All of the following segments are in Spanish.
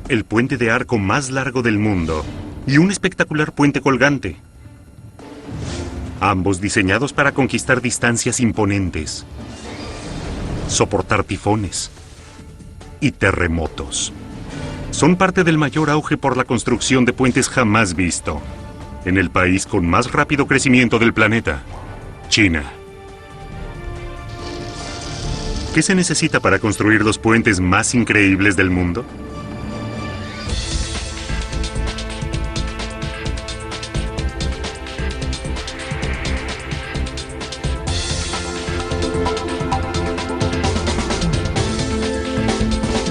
el puente de arco más largo del mundo y un espectacular puente colgante. Ambos diseñados para conquistar distancias imponentes, soportar tifones y terremotos. Son parte del mayor auge por la construcción de puentes jamás visto en el país con más rápido crecimiento del planeta, China. ¿Qué se necesita para construir los puentes más increíbles del mundo?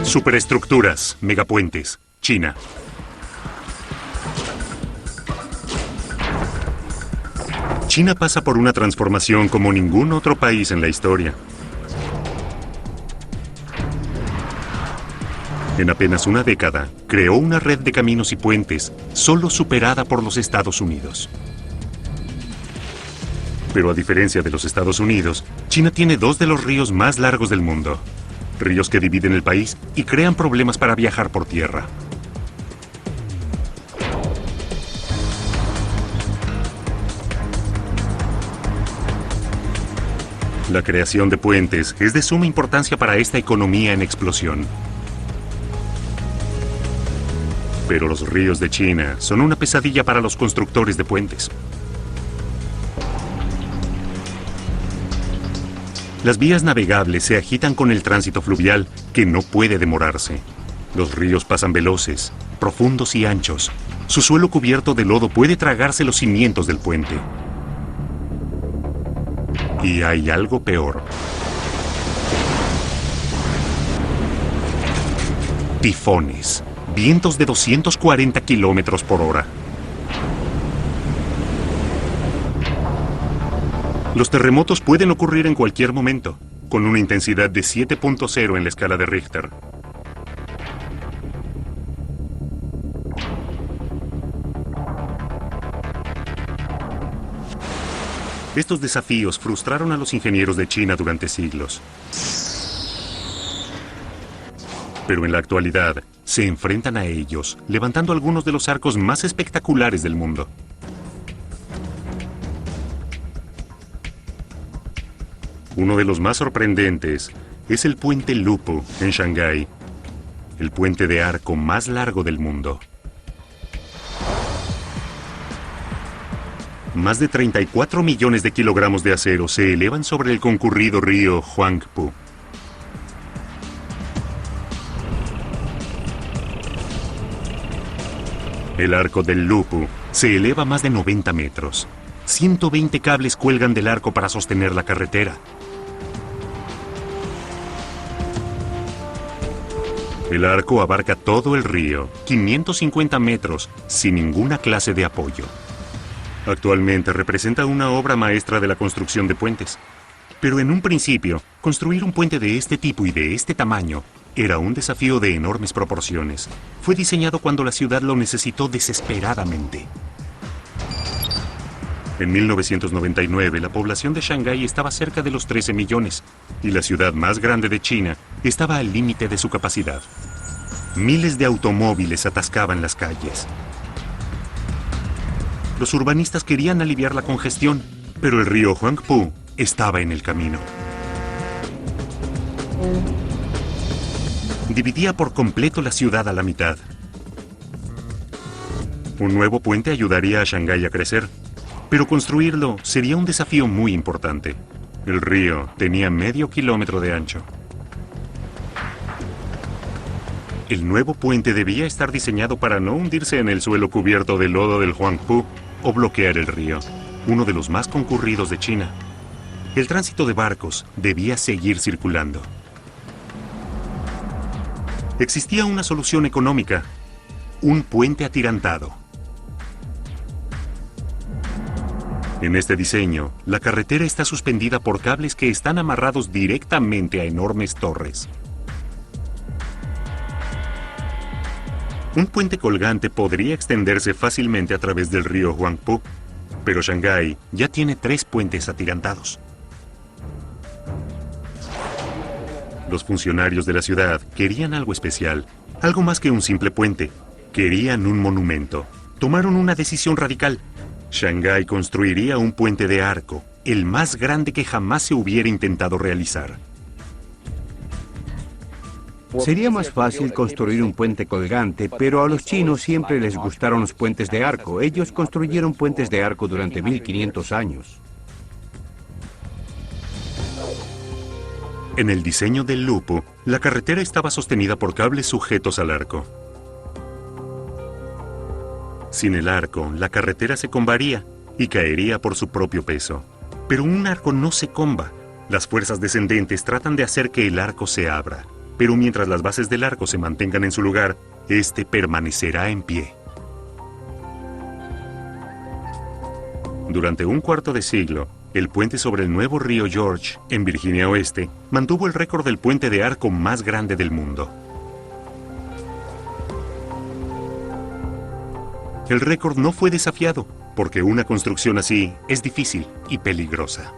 Superestructuras, megapuentes, China. China pasa por una transformación como ningún otro país en la historia. En apenas una década, creó una red de caminos y puentes, solo superada por los Estados Unidos. Pero a diferencia de los Estados Unidos, China tiene dos de los ríos más largos del mundo. Ríos que dividen el país y crean problemas para viajar por tierra. La creación de puentes es de suma importancia para esta economía en explosión. Pero los ríos de China son una pesadilla para los constructores de puentes. Las vías navegables se agitan con el tránsito fluvial que no puede demorarse. Los ríos pasan veloces, profundos y anchos. Su suelo cubierto de lodo puede tragarse los cimientos del puente. Y hay algo peor. Tifones. Vientos de 240 kilómetros por hora. Los terremotos pueden ocurrir en cualquier momento, con una intensidad de 7.0 en la escala de Richter. Estos desafíos frustraron a los ingenieros de China durante siglos. Pero en la actualidad, se enfrentan a ellos, levantando algunos de los arcos más espectaculares del mundo. Uno de los más sorprendentes es el puente Lupu en Shanghái, el puente de arco más largo del mundo. Más de 34 millones de kilogramos de acero se elevan sobre el concurrido río Huangpu. El arco del Lupu se eleva más de 90 metros. 120 cables cuelgan del arco para sostener la carretera. El arco abarca todo el río, 550 metros, sin ninguna clase de apoyo. Actualmente representa una obra maestra de la construcción de puentes. Pero en un principio, construir un puente de este tipo y de este tamaño era un desafío de enormes proporciones. Fue diseñado cuando la ciudad lo necesitó desesperadamente. En 1999, la población de Shanghái estaba cerca de los 13 millones, y la ciudad más grande de China estaba al límite de su capacidad. Miles de automóviles atascaban las calles. Los urbanistas querían aliviar la congestión, pero el río Huangpu estaba en el camino. Dividía por completo la ciudad a la mitad. Un nuevo puente ayudaría a Shanghái a crecer, pero construirlo sería un desafío muy importante. El río tenía medio kilómetro de ancho. El nuevo puente debía estar diseñado para no hundirse en el suelo cubierto de lodo del Huangpu o bloquear el río, uno de los más concurridos de China. El tránsito de barcos debía seguir circulando. Existía una solución económica: un puente atirantado. En este diseño, la carretera está suspendida por cables que están amarrados directamente a enormes torres. Un puente colgante podría extenderse fácilmente a través del río Huangpu, pero Shanghái ya tiene 3 puentes atirantados. Los funcionarios de la ciudad querían algo especial Algo más que un simple puente. Querían un monumento. Tomaron una decisión radical. Shanghái construiría un puente de arco, el más grande que jamás se hubiera intentado realizar. Sería más fácil construir un puente colgante, pero a los chinos siempre les gustaron los puentes de arco. Ellos construyeron puentes de arco durante 1500 años. En el diseño del lupo, la carretera estaba sostenida por cables sujetos al arco. Sin el arco, la carretera se combaría y caería por su propio peso. Pero un arco no se comba. Las fuerzas descendentes tratan de hacer que el arco se abra. Pero mientras las bases del arco se mantengan en su lugar, este permanecerá en pie. Durante un cuarto de siglo, el puente sobre el nuevo río George, en Virginia Oeste, mantuvo el récord del puente de arco más grande del mundo. El récord no fue desafiado, porque una construcción así es difícil y peligrosa.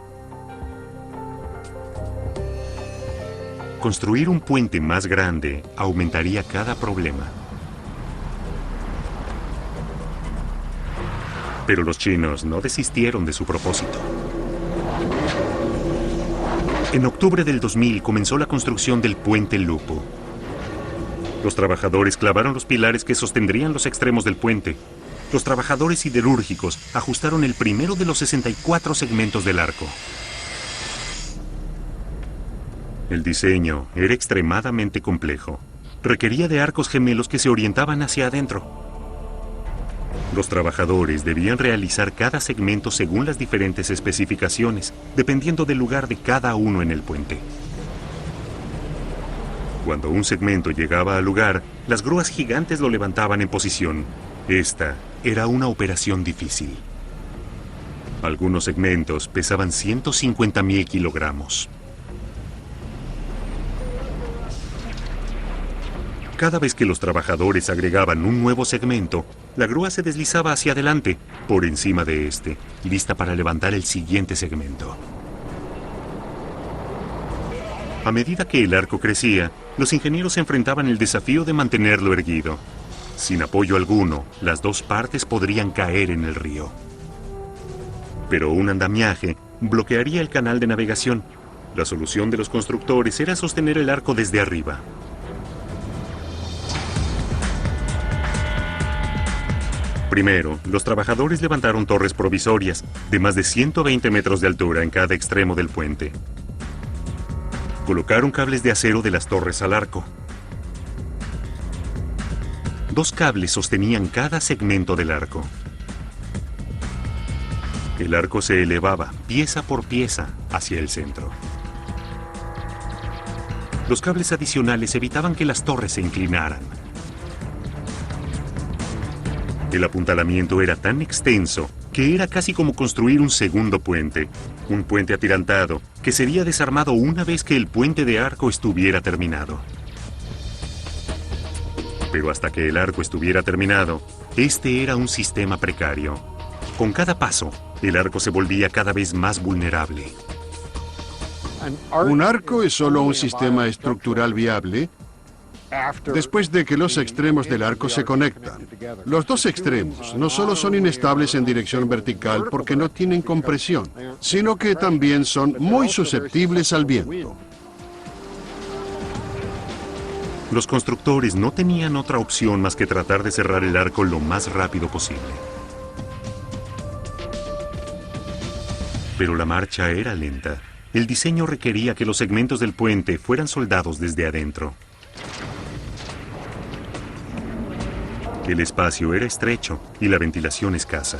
Construir un puente más grande aumentaría cada problema. Pero los chinos no desistieron de su propósito. En octubre del 2000 comenzó la construcción del Puente Lupo. Los trabajadores clavaron los pilares que sostendrían los extremos del puente. Los trabajadores siderúrgicos ajustaron el primero de los 64 segmentos del arco. El diseño era extremadamente complejo. Requería de arcos gemelos que se orientaban hacia adentro. Los trabajadores debían realizar cada segmento según las diferentes especificaciones, dependiendo del lugar de cada uno en el puente. Cuando un segmento llegaba al lugar, las grúas gigantes lo levantaban en posición. Esta era una operación difícil. Algunos segmentos pesaban 150.000 kilogramos. Cada vez que los trabajadores agregaban un nuevo segmento, la grúa se deslizaba hacia adelante, por encima de este, lista para levantar el siguiente segmento. A medida que el arco crecía, los ingenieros enfrentaban el desafío de mantenerlo erguido. Sin apoyo alguno, las dos partes podrían caer en el río. Pero un andamiaje bloquearía el canal de navegación. La solución de los constructores era sostener el arco desde arriba. Primero, los trabajadores levantaron torres provisorias de más de 120 metros de altura en cada extremo del puente. Colocaron cables de acero de las torres al arco. 2 cables sostenían cada segmento del arco. El arco se elevaba, pieza por pieza, hacia el centro. Los cables adicionales evitaban que las torres se inclinaran. El apuntalamiento era tan extenso que era casi como construir un segundo puente, un puente atirantado que sería desarmado una vez que el puente de arco estuviera terminado. Pero hasta que el arco estuviera terminado, este era un sistema precario. Con cada paso, el arco se volvía cada vez más vulnerable. Un arco es solo un sistema estructural viable después de que los extremos del arco se conectan. Los dos extremos no solo son inestables en dirección vertical porque no tienen compresión, sino que también son muy susceptibles al viento. Los constructores no tenían otra opción más que tratar de cerrar el arco lo más rápido posible. Pero la marcha era lenta. El diseño requería que los segmentos del puente fueran soldados desde adentro. El espacio era estrecho y la ventilación escasa.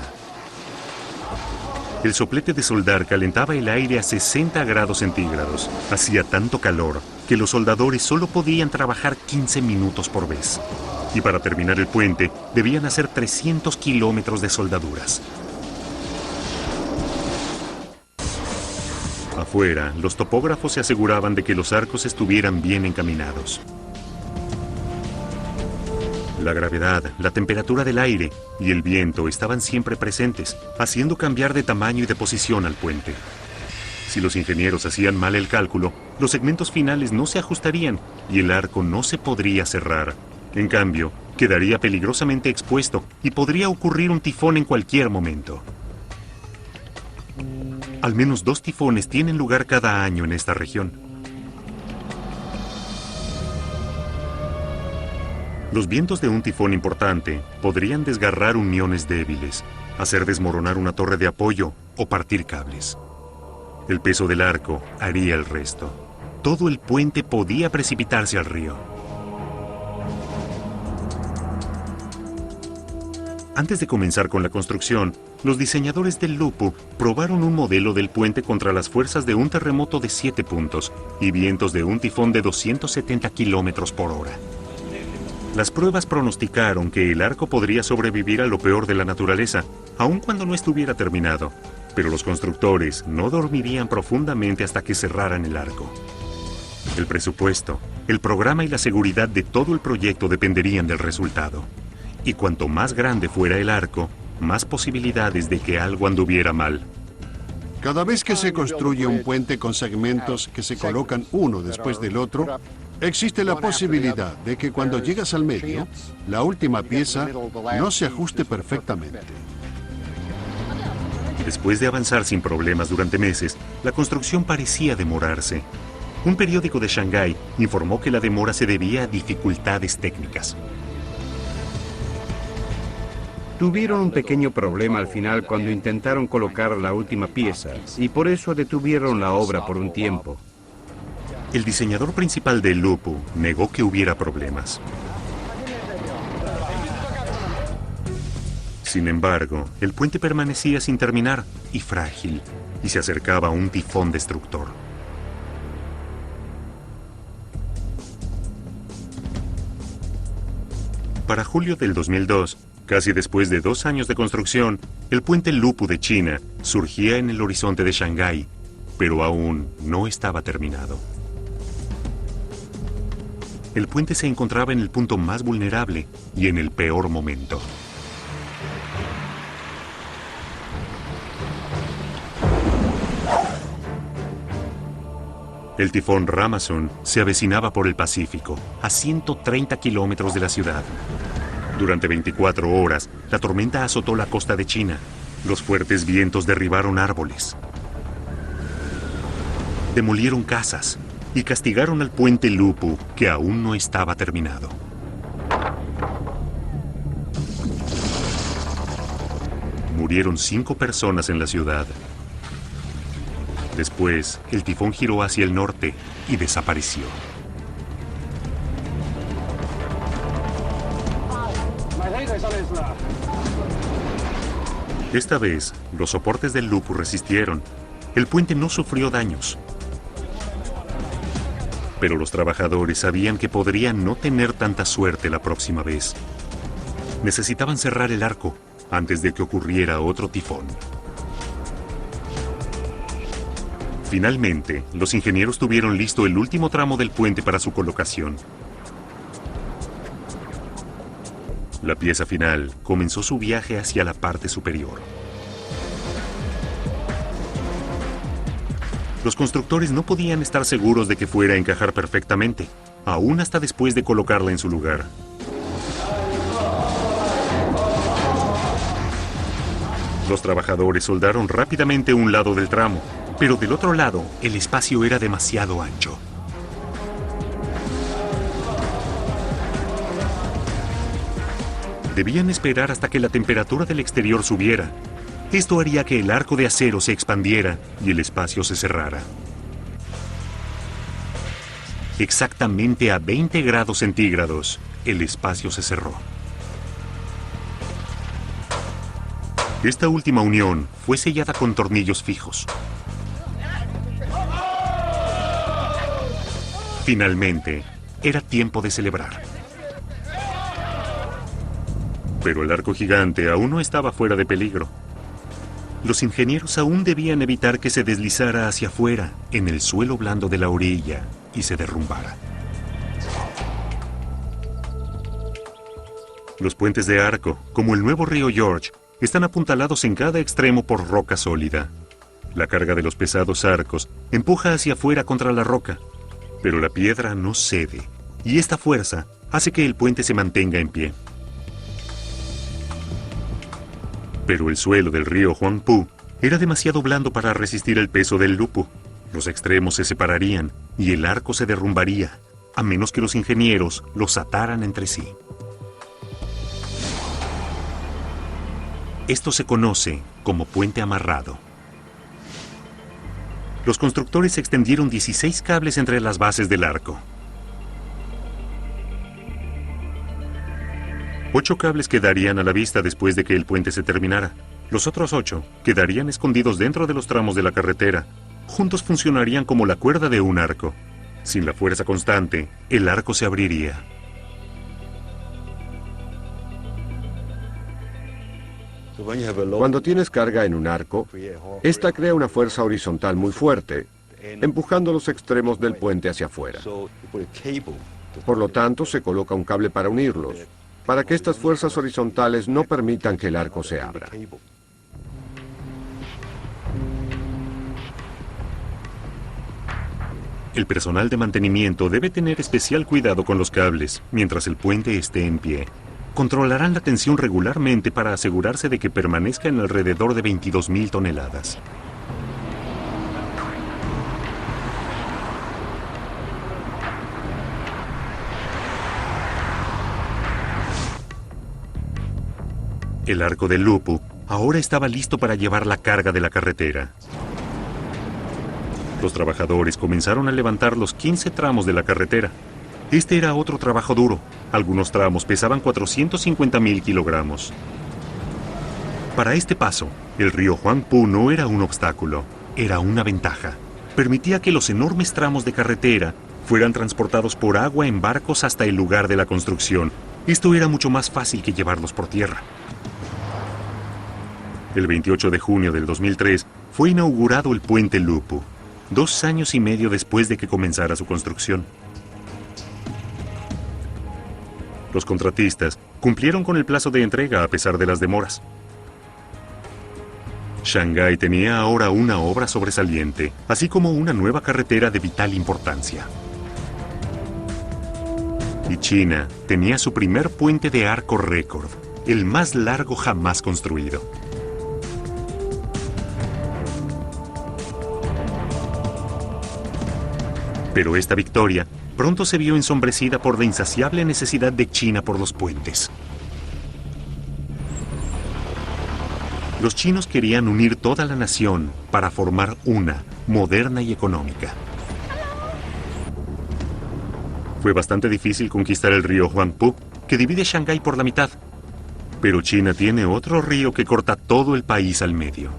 El soplete de soldar calentaba el aire a 60 grados centígrados. Hacía tanto calor que los soldadores solo podían trabajar 15 minutos por vez. Y para terminar el puente, debían hacer 300 kilómetros de soldaduras. Afuera, los topógrafos se aseguraban de que los arcos estuvieran bien encaminados. La gravedad, la temperatura del aire y el viento estaban siempre presentes, haciendo cambiar de tamaño y de posición al puente. Si los ingenieros hacían mal el cálculo, los segmentos finales no se ajustarían y el arco no se podría cerrar, En cambio, quedaría peligrosamente expuesto y podría ocurrir un tifón en cualquier momento. Al menos 2 tifones tienen lugar cada año en esta región. Los vientos de un tifón importante podrían desgarrar uniones débiles, hacer desmoronar una torre de apoyo o partir cables. El peso del arco haría el resto. Todo el puente podía precipitarse al río. Antes de comenzar con la construcción, los diseñadores del Lupu probaron un modelo del puente contra las fuerzas de un terremoto de 7 puntos y vientos de un tifón de 270 kilómetros por hora. Las pruebas pronosticaron que el arco podría sobrevivir a lo peor de la naturaleza, aun cuando no estuviera terminado, pero los constructores no dormirían profundamente hasta que cerraran el arco. El presupuesto, el programa y la seguridad de todo el proyecto dependerían del resultado. Y cuanto más grande fuera el arco, más posibilidades de que algo anduviera mal. Cada vez que se construye un puente con segmentos que se colocan uno después del otro, existe la posibilidad de que cuando llegas al medio, la última pieza no se ajuste perfectamente. Después de avanzar sin problemas durante meses, la construcción parecía demorarse. Un periódico de Shanghái informó que la demora se debía a dificultades técnicas. Tuvieron un pequeño problema al final cuando intentaron colocar la última pieza, y por eso detuvieron la obra por un tiempo. El diseñador principal del Lupu negó que hubiera problemas. Sin embargo, el puente permanecía sin terminar y frágil, y se acercaba a un tifón destructor. Para julio del 2002, casi después de 2 años de construcción, el puente Lupu de China surgía en el horizonte de Shanghái, pero aún no estaba terminado. El puente se encontraba en el punto más vulnerable y en el peor momento. El tifón Ramazzoon se avecinaba por el Pacífico, a 130 kilómetros de la ciudad. Durante 24 horas, la tormenta azotó la costa de China. Los fuertes vientos derribaron árboles, demolieron casas y castigaron al puente Lupu, que aún no estaba terminado. Murieron 5 personas en la ciudad. Después, el tifón giró hacia el norte y desapareció. Esta vez, los soportes del Lupu resistieron. El puente no sufrió daños. Pero los trabajadores sabían que podrían no tener tanta suerte la próxima vez. Necesitaban cerrar el arco antes de que ocurriera otro tifón. Finalmente, los ingenieros tuvieron listo el último tramo del puente para su colocación. La pieza final comenzó su viaje hacia la parte superior. Los constructores no podían estar seguros de que fuera a encajar perfectamente, aún hasta después de colocarla en su lugar. Los trabajadores soldaron rápidamente un lado del tramo, pero del otro lado, el espacio era demasiado ancho. Debían esperar hasta que la temperatura del exterior subiera. Esto haría que el arco de acero se expandiera y el espacio se cerrara. Exactamente a 20 grados centígrados, el espacio se cerró. Esta última unión fue sellada con tornillos fijos. Finalmente, era tiempo de celebrar. Pero el arco gigante aún no estaba fuera de peligro. Los ingenieros aún debían evitar que se deslizara hacia afuera, en el suelo blando de la orilla, y se derrumbara. Los puentes de arco, como el nuevo río George, están apuntalados en cada extremo por roca sólida. La carga de los pesados arcos empuja hacia afuera contra la roca, pero la piedra no cede, y esta fuerza hace que el puente se mantenga en pie. Pero el suelo del río Huangpu era demasiado blando para resistir el peso del lupu. Los extremos se separarían y el arco se derrumbaría, a menos que los ingenieros los ataran entre sí. Esto se conoce como puente amarrado. Los constructores extendieron 16 cables entre las bases del arco. 8 cables quedarían a la vista después de que el puente se terminara. Los otros 8 quedarían escondidos dentro de los tramos de la carretera. Juntos funcionarían como la cuerda de un arco. Sin la fuerza constante, el arco se abriría. Cuando tienes carga en un arco, esta crea una fuerza horizontal muy fuerte, empujando los extremos del puente hacia afuera. Por lo tanto, se coloca un cable para unirlos, para que estas fuerzas horizontales no permitan que el arco se abra. El personal de mantenimiento debe tener especial cuidado con los cables mientras el puente esté en pie. Controlarán la tensión regularmente para asegurarse de que permanezca en alrededor de 22.000 toneladas. El arco del lupu ahora estaba listo para llevar la carga de la carretera. Los trabajadores comenzaron a levantar los 15 tramos de la carretera. Este era otro trabajo duro. Algunos tramos pesaban 450.000 kilogramos. Para este paso, el río Huangpu no era un obstáculo, era una ventaja. Permitía que los enormes tramos de carretera fueran transportados por agua en barcos hasta el lugar de la construcción. Esto era mucho más fácil que llevarlos por tierra. El 28 de junio del 2003 fue inaugurado el puente Lupu, 2 años y medio después de que comenzara su construcción. Los contratistas cumplieron con el plazo de entrega a pesar de las demoras. Shanghái tenía ahora una obra sobresaliente, así como una nueva carretera de vital importancia. Y China tenía su primer puente de arco récord, el más largo jamás construido. Pero esta victoria pronto se vio ensombrecida por la insaciable necesidad de China por los puentes. Los chinos querían unir toda la nación para formar una, moderna y económica. Fue bastante difícil conquistar el río Huangpu, que divide Shanghái por la mitad. Pero China tiene otro río que corta todo el país al medio.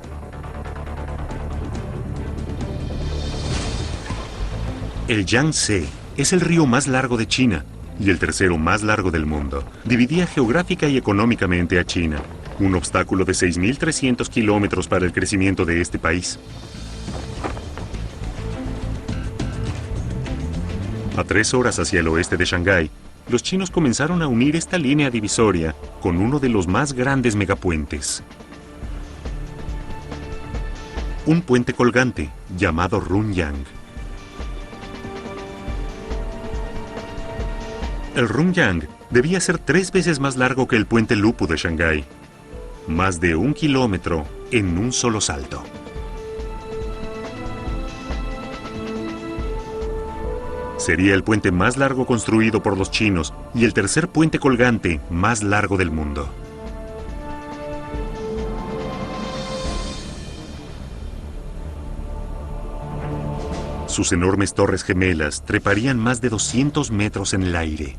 El Yangtze es el río más largo de China y el tercero más largo del mundo. Dividía geográfica y económicamente a China, un obstáculo de 6.300 kilómetros para el crecimiento de este país. A 3 horas hacia el oeste de Shanghái, los chinos comenzaron a unir esta línea divisoria con uno de los más grandes megapuentes. Un puente colgante llamado Runyang. El Runyang debía ser 3 veces más largo que el puente Lupu de Shanghái. Más de 1 kilómetro en un solo salto. Sería el puente más largo construido por los chinos y el tercer puente colgante más largo del mundo. Sus enormes torres gemelas treparían más de 200 metros en el aire.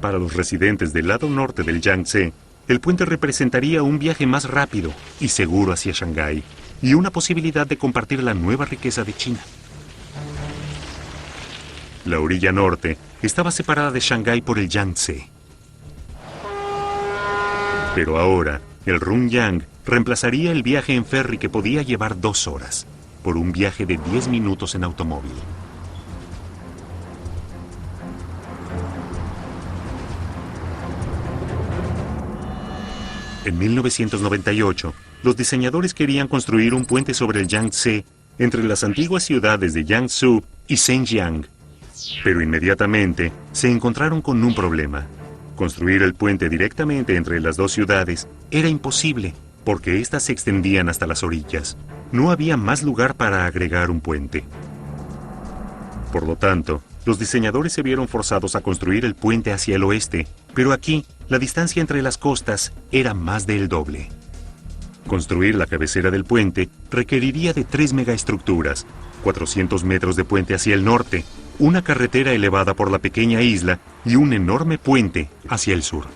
Para los residentes del lado norte del Yangtze, el puente representaría un viaje más rápido y seguro hacia Shanghái y una posibilidad de compartir la nueva riqueza de China. La orilla norte estaba separada de Shanghái por el Yangtze. Pero ahora, el Runyang reemplazaría el viaje en ferry que podía llevar 2 horas, por un viaje de 10 minutos en automóvil. En 1998, los diseñadores querían construir un puente sobre el Yangtze entre las antiguas ciudades de Jiangsu y Zhenjiang. Pero inmediatamente se encontraron con un problema. Construir el puente directamente entre las dos ciudades era imposible, porque éstas se extendían hasta las orillas. No había más lugar para agregar un puente. Por lo tanto, los diseñadores se vieron forzados a construir el puente hacia el oeste, pero aquí la distancia entre las costas era más del doble. Construir la cabecera del puente requeriría de 3 megaestructuras, 400 metros de puente hacia el norte, una carretera elevada por la pequeña isla y un enorme puente hacia el sur.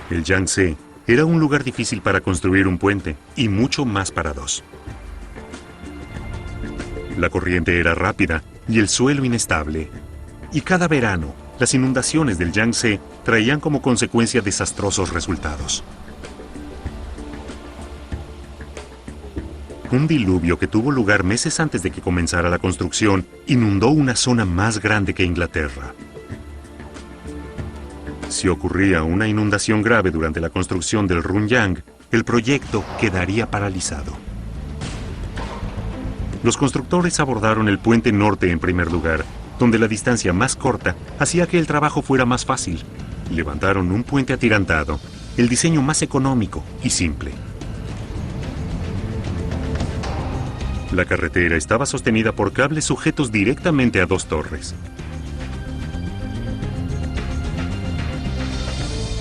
El Yangtze era un lugar difícil para construir un puente y mucho más para dos. La corriente era rápida y el suelo inestable. Y cada verano, las inundaciones del Yangtze traían como consecuencia desastrosos resultados. Un diluvio que tuvo lugar meses antes de que comenzara la construcción inundó una zona más grande que Inglaterra. Si ocurría una inundación grave durante la construcción del Runyang, el proyecto quedaría paralizado. Los constructores abordaron el puente norte en primer lugar, donde la distancia más corta hacía que el trabajo fuera más fácil. Levantaron un puente atirantado, el diseño más económico y simple. La carretera estaba sostenida por cables sujetos directamente a 2 torres.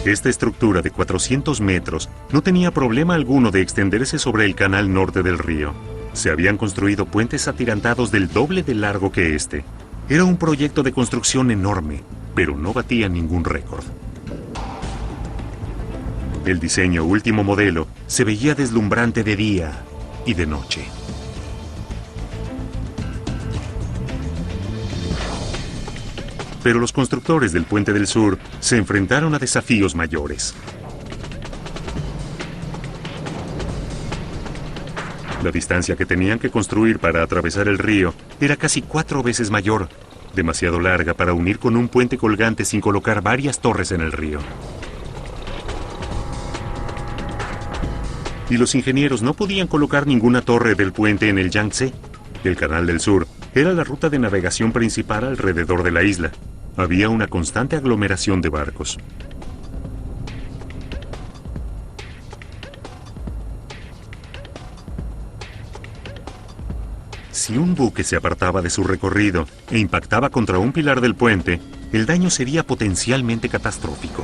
Esta estructura de 400 metros no tenía problema alguno de extenderse sobre el canal norte del río. Se habían construido puentes atirantados del doble de largo que este. Era un proyecto de construcción enorme, pero no batía ningún récord. El diseño último modelo se veía deslumbrante de día y de noche. Pero los constructores del Puente del Sur se enfrentaron a desafíos mayores. La distancia que tenían que construir para atravesar el río era casi 4 veces mayor, demasiado larga para unir con un puente colgante sin colocar varias torres en el río. Y los ingenieros no podían colocar ninguna torre del puente en el Yangtze. El Canal del Sur era la ruta de navegación principal alrededor de la isla. Había una constante aglomeración de barcos. Si un buque se apartaba de su recorrido e impactaba contra un pilar del puente, el daño sería potencialmente catastrófico.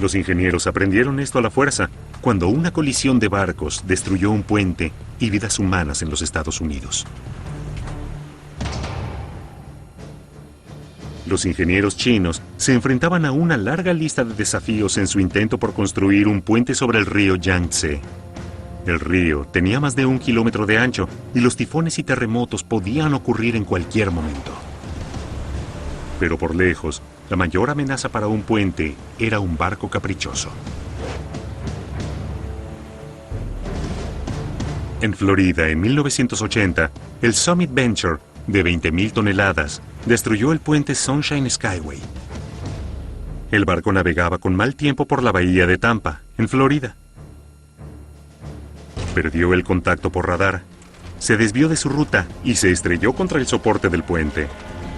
Los ingenieros aprendieron esto a la fuerza cuando una colisión de barcos destruyó un puente y vidas humanas en los Estados Unidos. Los ingenieros chinos se enfrentaban a una larga lista de desafíos en su intento por construir un puente sobre el río Yangtze. El río tenía más de 1 kilómetro de ancho y los tifones y terremotos podían ocurrir en cualquier momento. Pero por lejos, la mayor amenaza para un puente era un barco caprichoso. En Florida, en 1980, el Summit Venture, de 20.000 toneladas, destruyó el puente Sunshine Skyway. El barco navegaba con mal tiempo por la bahía de Tampa, en Florida. Perdió el contacto por radar, se desvió de su ruta y se estrelló contra el soporte del puente.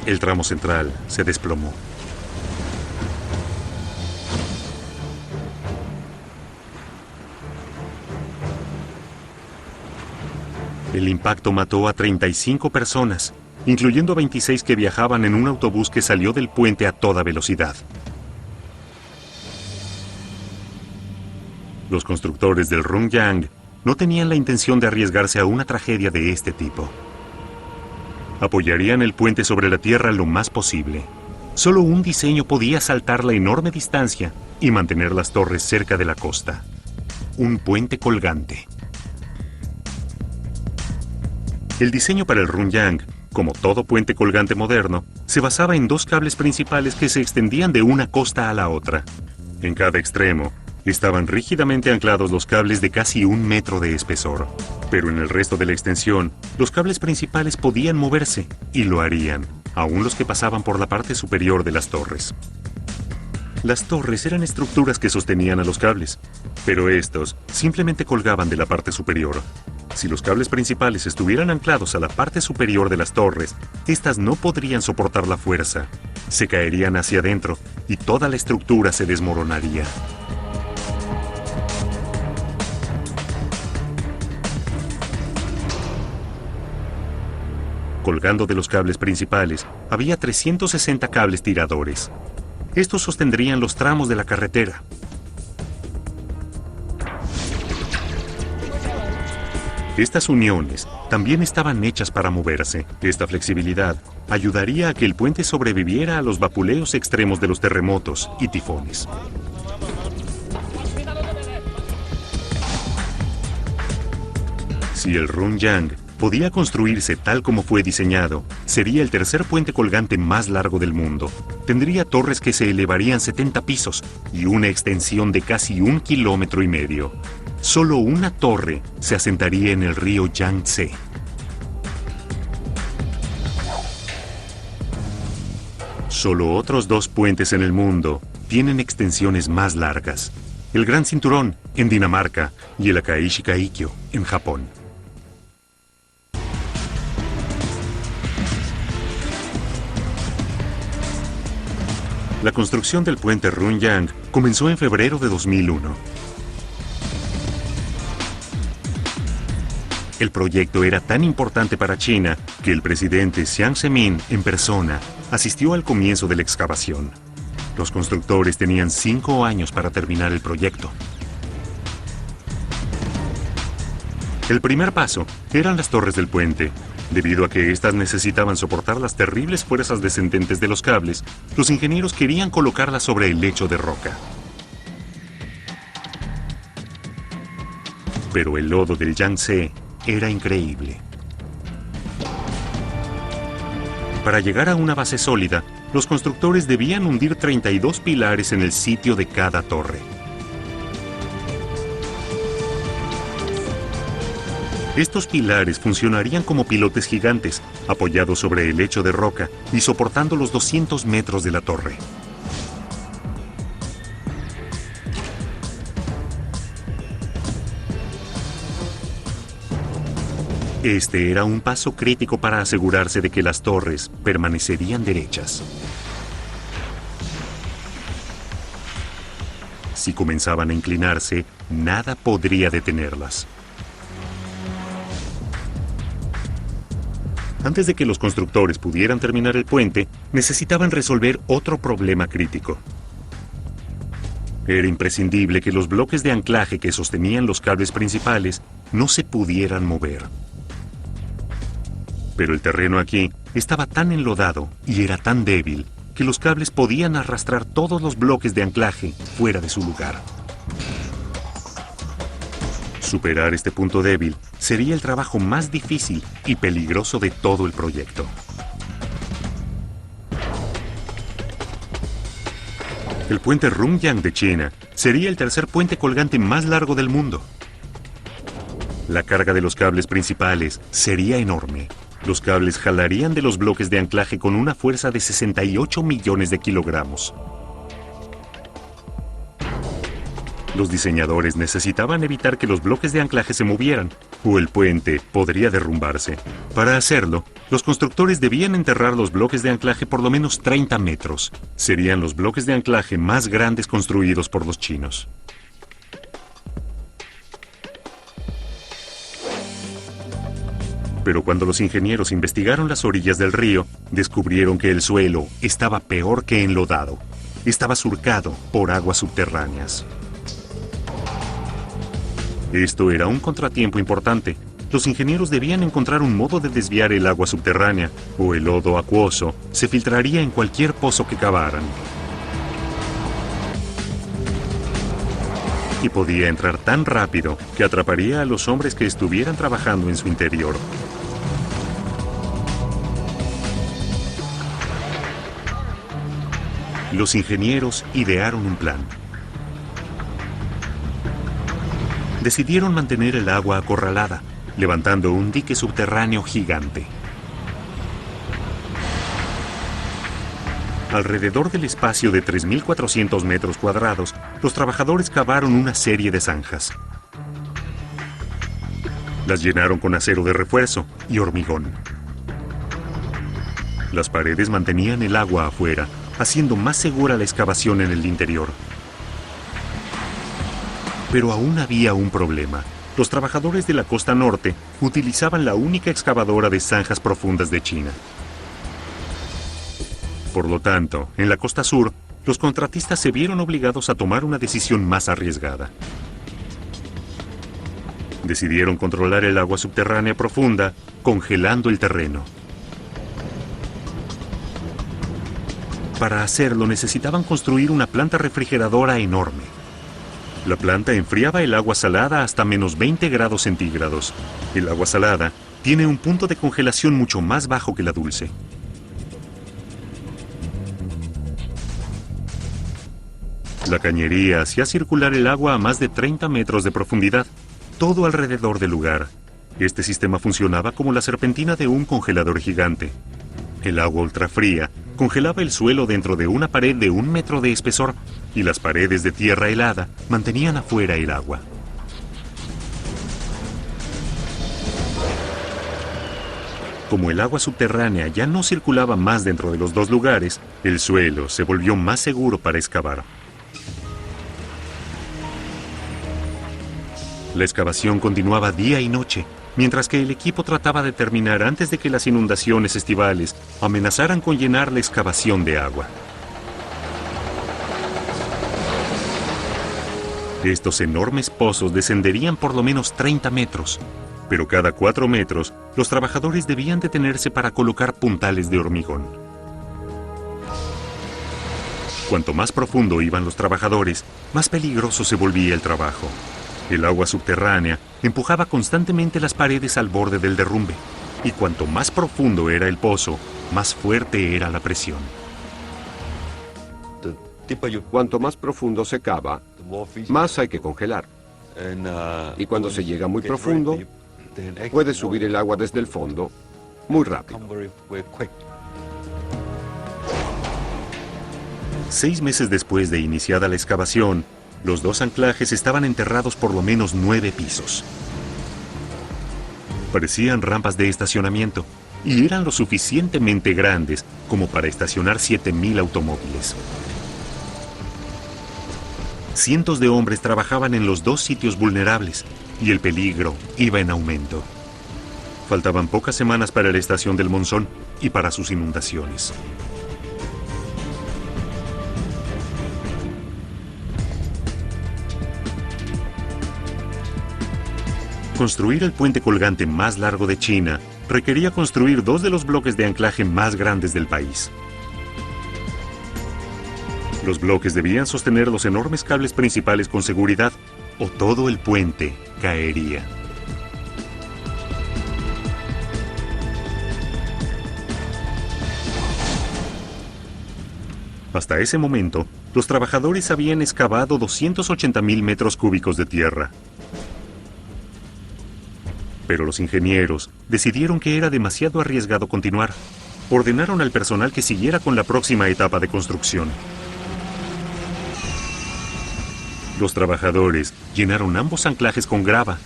El tramo central se desplomó. El impacto mató a 35 personas, incluyendo 26 que viajaban en un autobús que salió del puente a toda velocidad. Los constructores del Runyang no tenían la intención de arriesgarse a una tragedia de este tipo. Apoyarían el puente sobre la tierra lo más posible. Solo un diseño podía saltar la enorme distancia y mantener las torres cerca de la costa. Un puente colgante. El diseño para el Runyang, como todo puente colgante moderno, se basaba en 2 cables principales que se extendían de una costa a la otra. En cada extremo estaban rígidamente anclados los cables de casi 1 metro de espesor. Pero en el resto de la extensión, los cables principales podían moverse, y lo harían, aún los que pasaban por la parte superior de las torres. Las torres eran estructuras que sostenían a los cables, pero estos simplemente colgaban de la parte superior. Si los cables principales estuvieran anclados a la parte superior de las torres, estas no podrían soportar la fuerza. Se caerían hacia adentro y toda la estructura se desmoronaría. Colgando de los cables principales, había 360 cables tiradores. Estos sostendrían los tramos de la carretera. Estas uniones también estaban hechas para moverse. Esta flexibilidad ayudaría a que el puente sobreviviera a los vapuleos extremos de los terremotos y tifones. Si el Rungyang podía construirse tal como fue diseñado, sería el tercer puente colgante más largo del mundo. Tendría torres que se elevarían 70 pisos y una extensión de casi 1,5 kilómetros. Solo una torre se asentaría en el río Yangtze. Solo otros 2 puentes en el mundo tienen extensiones más largas. El Gran Cinturón, en Dinamarca, y el Akaishi-Kaikyo, en Japón. La construcción del puente Rungyang comenzó en febrero de 2001. El proyecto era tan importante para China que el presidente Jiang Zemin, en persona, asistió al comienzo de la excavación. Los constructores tenían 5 años para terminar el proyecto. El primer paso eran las torres del puente. Debido a que éstas necesitaban soportar las terribles fuerzas descendentes de los cables, los ingenieros querían colocarlas sobre el lecho de roca. Pero el lodo del Yangtze era increíble. Para llegar a una base sólida, los constructores debían hundir 32 pilares en el sitio de cada torre. Estos pilares funcionarían como pilotes gigantes, apoyados sobre el lecho de roca y soportando los 200 metros de la torre. Este era un paso crítico para asegurarse de que las torres permanecerían derechas. Si comenzaban a inclinarse, nada podría detenerlas. Antes de que los constructores pudieran terminar el puente, necesitaban resolver otro problema crítico. Era imprescindible que los bloques de anclaje que sostenían los cables principales no se pudieran mover. Pero el terreno aquí estaba tan enlodado y era tan débil que los cables podían arrastrar todos los bloques de anclaje fuera de su lugar. Superar este punto débil sería el trabajo más difícil y peligroso de todo el proyecto. El puente Rungyang de China sería el tercer puente colgante más largo del mundo. La carga de los cables principales sería enorme. Los cables jalarían de los bloques de anclaje con una fuerza de 68 millones de kilogramos. Los diseñadores necesitaban evitar que los bloques de anclaje se movieran, o el puente podría derrumbarse. Para hacerlo, los constructores debían enterrar los bloques de anclaje por lo menos 30 metros. Serían los bloques de anclaje más grandes construidos por los chinos. Pero cuando los ingenieros investigaron las orillas del río, descubrieron que el suelo estaba peor que enlodado. Estaba surcado por aguas subterráneas. Esto era un contratiempo importante. Los ingenieros debían encontrar un modo de desviar el agua subterránea, o el lodo acuoso se filtraría en cualquier pozo que cavaran. Y podía entrar tan rápido que atraparía a los hombres que estuvieran trabajando en su interior. Los ingenieros idearon un plan. Decidieron mantener el agua acorralada, levantando un dique subterráneo gigante. Alrededor del espacio de 3.400 metros cuadrados, los trabajadores cavaron una serie de zanjas. Las llenaron con acero de refuerzo y hormigón. Las paredes mantenían el agua afuera, haciendo más segura la excavación en el interior. Pero aún había un problema. Los trabajadores de la costa norte utilizaban la única excavadora de zanjas profundas de China. Por lo tanto, en la costa sur, los contratistas se vieron obligados a tomar una decisión más arriesgada. Decidieron controlar el agua subterránea profunda, congelando el terreno. Para hacerlo necesitaban construir una planta refrigeradora enorme. La planta enfriaba el agua salada hasta menos 20 grados centígrados. El agua salada tiene un punto de congelación mucho más bajo que la dulce. La cañería hacía circular el agua a más de 30 metros de profundidad, todo alrededor del lugar. Este sistema funcionaba como la serpentina de un congelador gigante. El agua ultrafría congelaba el suelo dentro de una pared de 1 metro de espesor y las paredes de tierra helada mantenían afuera el agua. Como el agua subterránea ya no circulaba más dentro de los dos lugares, el suelo se volvió más seguro para excavar. La excavación continuaba día y noche, mientras que el equipo trataba de terminar antes de que las inundaciones estivales amenazaran con llenar la excavación de agua. Estos enormes pozos descenderían por lo menos 30 metros, pero cada 4 metros los trabajadores debían detenerse para colocar puntales de hormigón. Cuanto más profundo iban los trabajadores, más peligroso se volvía el trabajo. El agua subterránea empujaba constantemente las paredes al borde del derrumbe, y cuanto más profundo era el pozo, más fuerte era la presión. Cuanto más profundo se cava, más hay que congelar. Y cuando se llega muy profundo, puede subir el agua desde el fondo muy rápido. 6 meses después de iniciada la excavación, los 2 anclajes estaban enterrados por lo menos 9 pisos. Parecían rampas de estacionamiento y eran lo suficientemente grandes como para estacionar 7.000 automóviles. Cientos de hombres trabajaban en los 2 sitios vulnerables y el peligro iba en aumento. Faltaban pocas semanas para la estación del monzón y para sus inundaciones. Construir el puente colgante más largo de China requería construir 2 de los bloques de anclaje más grandes del país. Los bloques debían sostener los enormes cables principales con seguridad, o todo el puente caería. Hasta ese momento, los trabajadores habían excavado 280.000 metros cúbicos de tierra. Pero los ingenieros decidieron que era demasiado arriesgado continuar. Ordenaron al personal que siguiera con la próxima etapa de construcción. Los trabajadores llenaron ambos anclajes con grava,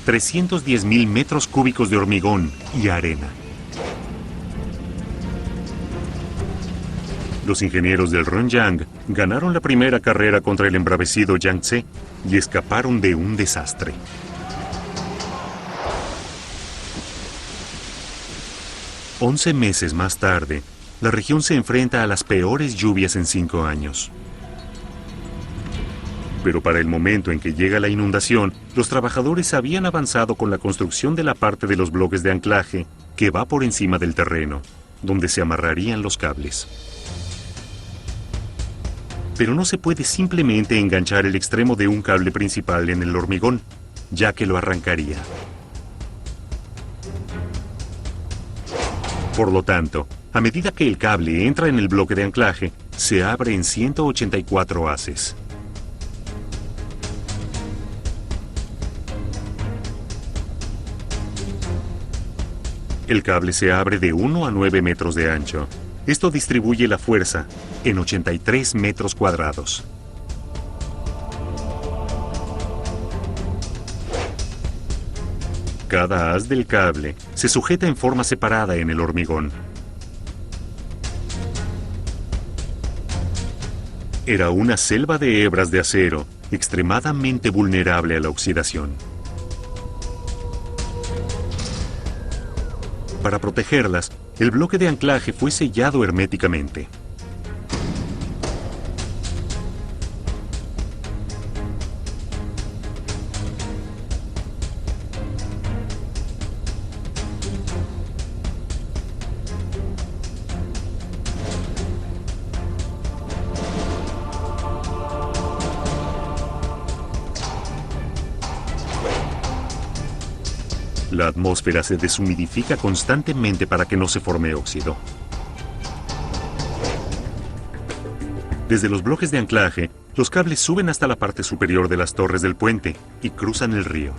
310.000 metros cúbicos de hormigón y arena. Los ingenieros del Rongyang ganaron la primera carrera contra el embravecido Yangtze y escaparon de un desastre. Once meses más tarde, la región se enfrenta a las peores lluvias en 5 años. Pero para el momento en que llega la inundación, los trabajadores habían avanzado con la construcción de la parte de los bloques de anclaje que va por encima del terreno, donde se amarrarían los cables. Pero no se puede simplemente enganchar el extremo de un cable principal en el hormigón, ya que lo arrancaría. Por lo tanto, a medida que el cable entra en el bloque de anclaje, se abre en 184 haces. El cable se abre de 1 a 9 metros de ancho. Esto distribuye la fuerza en 83 metros cuadrados. Cada haz del cable se sujeta en forma separada en el hormigón. Era una selva de hebras de acero extremadamente vulnerable a la oxidación. Para protegerlas, el bloque de anclaje fue sellado herméticamente. La atmósfera se deshumidifica constantemente para que no se forme óxido. Desde los bloques de anclaje, los cables suben hasta la parte superior de las torres del puente y cruzan el río.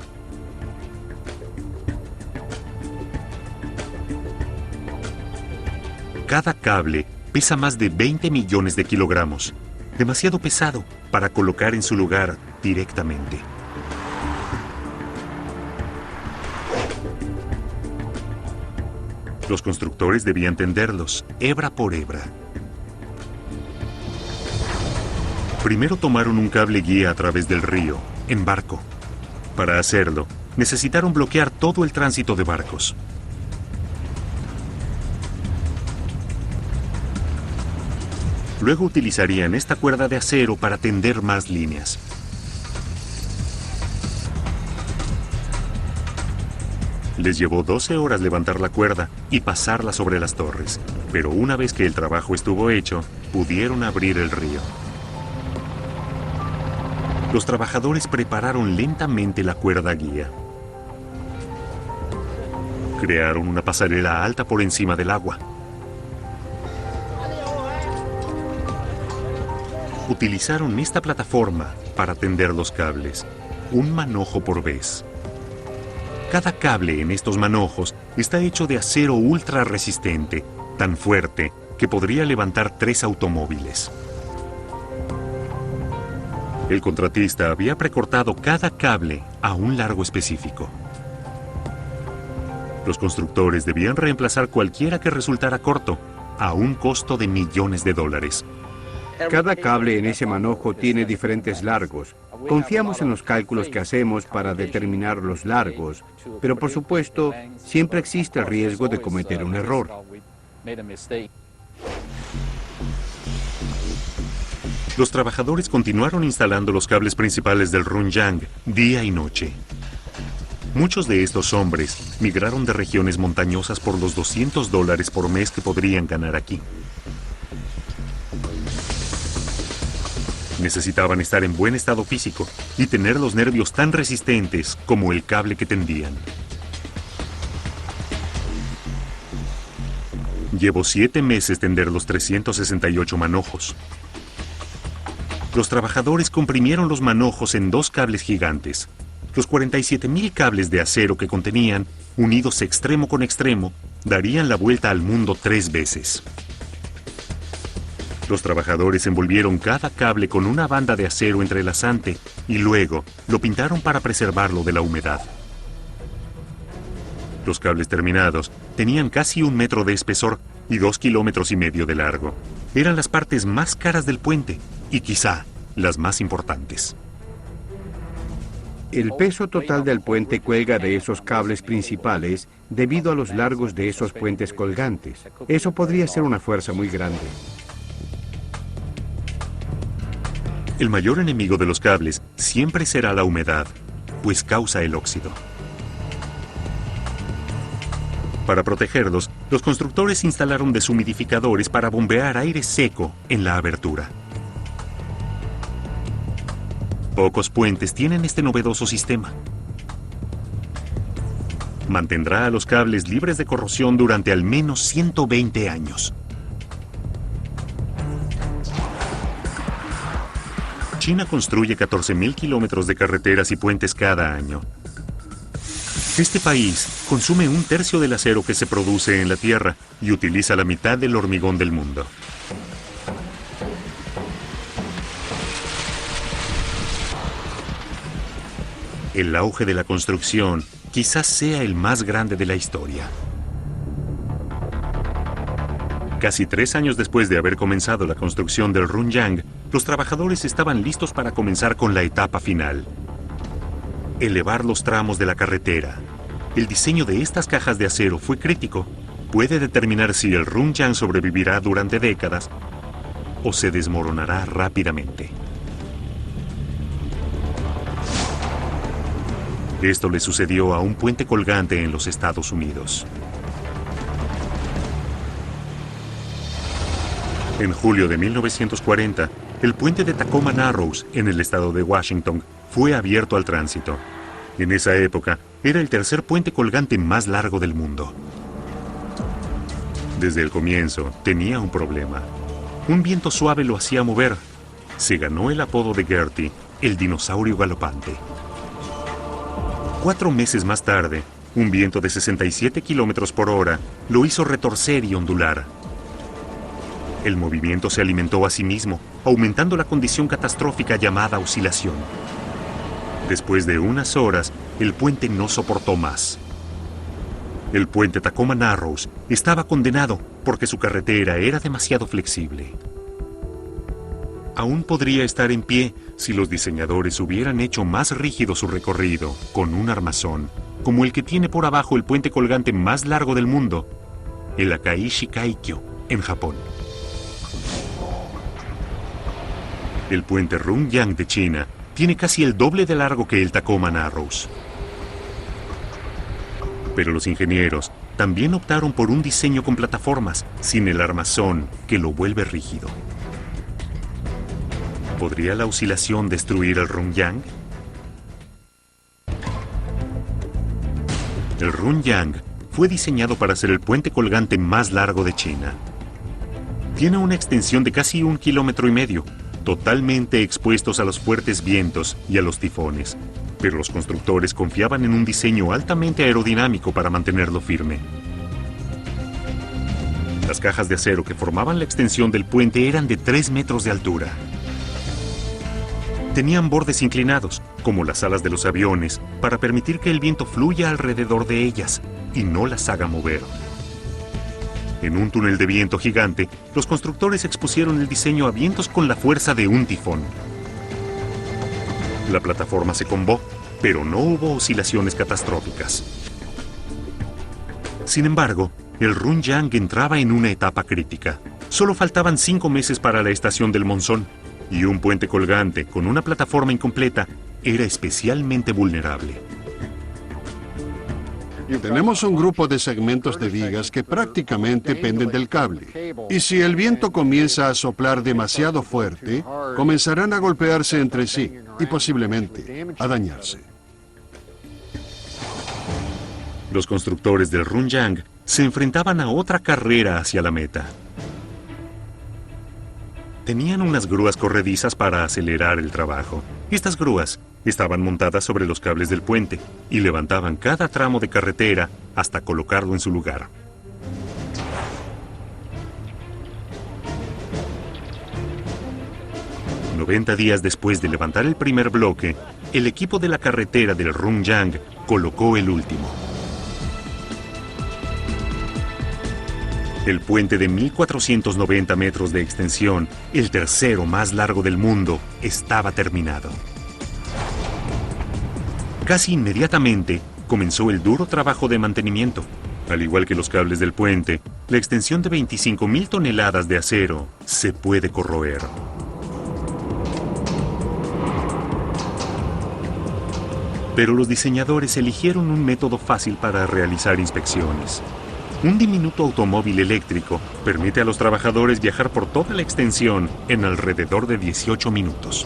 Cada cable pesa más de 20 millones de kilogramos, demasiado pesado para colocar en su lugar directamente. Los constructores debían tenderlos, hebra por hebra. Primero tomaron un cable guía a través del río, en barco. Para hacerlo, necesitaron bloquear todo el tránsito de barcos. Luego utilizarían esta cuerda de acero para tender más líneas. Les llevó 12 horas levantar la cuerda y pasarla sobre las torres, pero una vez que el trabajo estuvo hecho, pudieron abrir el río. Los trabajadores prepararon lentamente la cuerda guía. Crearon una pasarela alta por encima del agua. Utilizaron esta plataforma para tender los cables, un manojo por vez. Cada cable en estos manojos está hecho de acero ultra resistente, tan fuerte que podría levantar 3 automóviles. El contratista había precortado cada cable a un largo específico. Los constructores debían reemplazar cualquiera que resultara corto, a un costo de millones de dólares. Cada cable en ese manojo tiene diferentes largos. Confiamos en los cálculos que hacemos para determinar los largos, pero por supuesto, siempre existe el riesgo de cometer un error. Los trabajadores continuaron instalando los cables principales del Rungyang día y noche. Muchos de estos hombres migraron de regiones montañosas por los $200 por mes que podrían ganar aquí. Necesitaban estar en buen estado físico y tener los nervios tan resistentes como el cable que tendían. Llevó 7 meses tender los 368 manojos. Los trabajadores comprimieron los manojos en 2 cables gigantes. Los 47,000 cables de acero que contenían, unidos extremo con extremo, darían la vuelta al mundo 3 veces. Los trabajadores envolvieron cada cable con una banda de acero entrelazante y luego lo pintaron para preservarlo de la humedad. Los cables terminados tenían casi 1 metro de espesor y 2,5 kilómetros de largo. Eran las partes más caras del puente y quizá las más importantes. El peso total del puente cuelga de esos cables principales debido a los largos de esos puentes colgantes. Eso podría ser una fuerza muy grande. El mayor enemigo de los cables siempre será la humedad, pues causa el óxido. Para protegerlos, los constructores instalaron deshumidificadores para bombear aire seco en la abertura. Pocos puentes tienen este novedoso sistema. Mantendrá a los cables libres de corrosión durante al menos 120 años. China construye 14,000 kilómetros de carreteras y puentes cada año. Este país consume un tercio del acero que se produce en la Tierra y utiliza la mitad del hormigón del mundo. El auge de la construcción quizás sea el más grande de la historia. Casi 3 años después de haber comenzado la construcción del Rungyang, los trabajadores estaban listos para comenzar con la etapa final. Elevar los tramos de la carretera. El diseño de estas cajas de acero fue crítico. Puede determinar si el Rungyang sobrevivirá durante décadas o se desmoronará rápidamente. Esto le sucedió a un puente colgante en los Estados Unidos. En julio de 1940, el puente de Tacoma Narrows, en el estado de Washington, fue abierto al tránsito. En esa época, era el tercer puente colgante más largo del mundo. Desde el comienzo, tenía un problema. Un viento suave lo hacía mover. Se ganó el apodo de Gertie, el dinosaurio galopante. 4 meses más tarde, un viento de 67 kilómetros por hora lo hizo retorcer y ondular. El movimiento se alimentó a sí mismo, aumentando la condición catastrófica llamada oscilación. Después de unas horas, el puente no soportó más. El puente Tacoma Narrows estaba condenado porque su carretera era demasiado flexible. Aún podría estar en pie si los diseñadores hubieran hecho más rígido su recorrido con un armazón, como el que tiene por abajo el puente colgante más largo del mundo, el Akaishi Kaikyo, en Japón. El puente Rungyang de China tiene casi el doble de largo que el Tacoma Narrows. Pero los ingenieros también optaron por un diseño con plataformas, sin el armazón que lo vuelve rígido. ¿Podría la oscilación destruir el Rungyang? El Rungyang fue diseñado para ser el puente colgante más largo de China. Tiene una extensión de casi 1,5 kilómetros, totalmente expuestos a los fuertes vientos y a los tifones, pero los constructores confiaban en un diseño altamente aerodinámico para mantenerlo firme. Las cajas de acero que formaban la extensión del puente eran de 3 metros de altura. Tenían bordes inclinados, como las alas de los aviones, para permitir que el viento fluya alrededor de ellas y no las haga mover. En un túnel de viento gigante, los constructores expusieron el diseño a vientos con la fuerza de un tifón. La plataforma se combó, pero no hubo oscilaciones catastróficas. Sin embargo, el Rungyang entraba en una etapa crítica. Solo faltaban 5 meses para la estación del monzón, y un puente colgante con una plataforma incompleta era especialmente vulnerable. Tenemos un grupo de segmentos de vigas que prácticamente penden del cable. Y si el viento comienza a soplar demasiado fuerte, comenzarán a golpearse entre sí y posiblemente a dañarse. Los constructores del Rungyang se enfrentaban a otra carrera hacia la meta. Tenían unas grúas corredizas para acelerar el trabajo. Estas grúas estaban montadas sobre los cables del puente y levantaban cada tramo de carretera hasta colocarlo en su lugar. «90 días después de levantar el primer bloque, el equipo de la carretera del Rungyang colocó el último. El puente de 1.490 metros de extensión, el tercero más largo del mundo, estaba terminado. Casi inmediatamente comenzó el duro trabajo de mantenimiento. Al igual que los cables del puente, la extensión de 25.000 toneladas de acero se puede corroer. Pero los diseñadores eligieron un método fácil para realizar inspecciones. Un diminuto automóvil eléctrico permite a los trabajadores viajar por toda la extensión en alrededor de 18 minutos.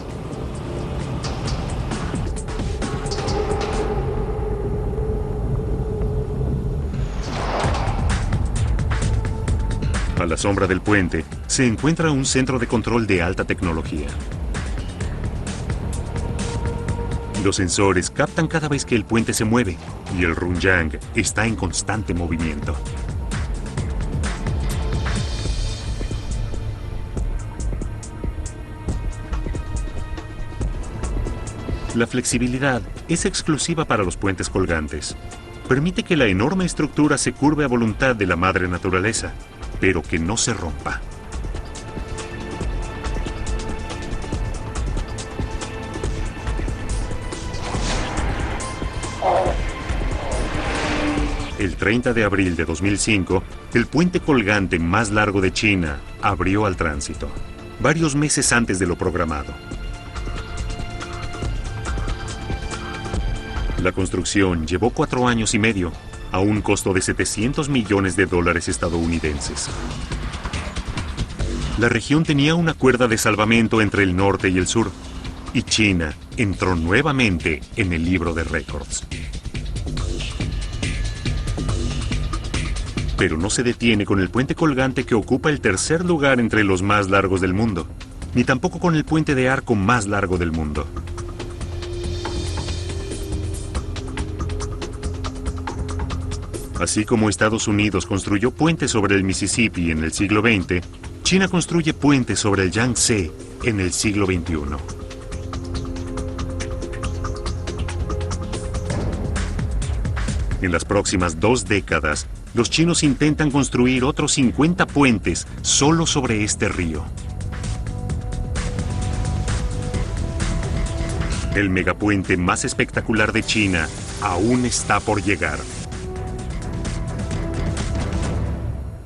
A la sombra del puente se encuentra un centro de control de alta tecnología. Los sensores captan cada vez que el puente se mueve y el Runyang está en constante movimiento. La flexibilidad es exclusiva para los puentes colgantes. Permite que la enorme estructura se curve a voluntad de la madre naturaleza, pero que no se rompa. El 30 de abril de 2005, el puente colgante más largo de China abrió al tránsito, varios meses antes de lo programado. La construcción llevó 4 años y medio, a un costo de $700 millones estadounidenses. La región tenía una cuerda de salvamento entre el norte y el sur, y China entró nuevamente en el libro de récords. Pero no se detiene con el puente colgante que ocupa el tercer lugar entre los más largos del mundo, ni tampoco con el puente de arco más largo del mundo. Así como Estados Unidos construyó puentes sobre el Mississippi en el siglo XX, China construye puentes sobre el Yangtze en el siglo XXI. En las próximas 2 décadas, los chinos intentan construir otros 50 puentes solo sobre este río. El megapuente más espectacular de China aún está por llegar.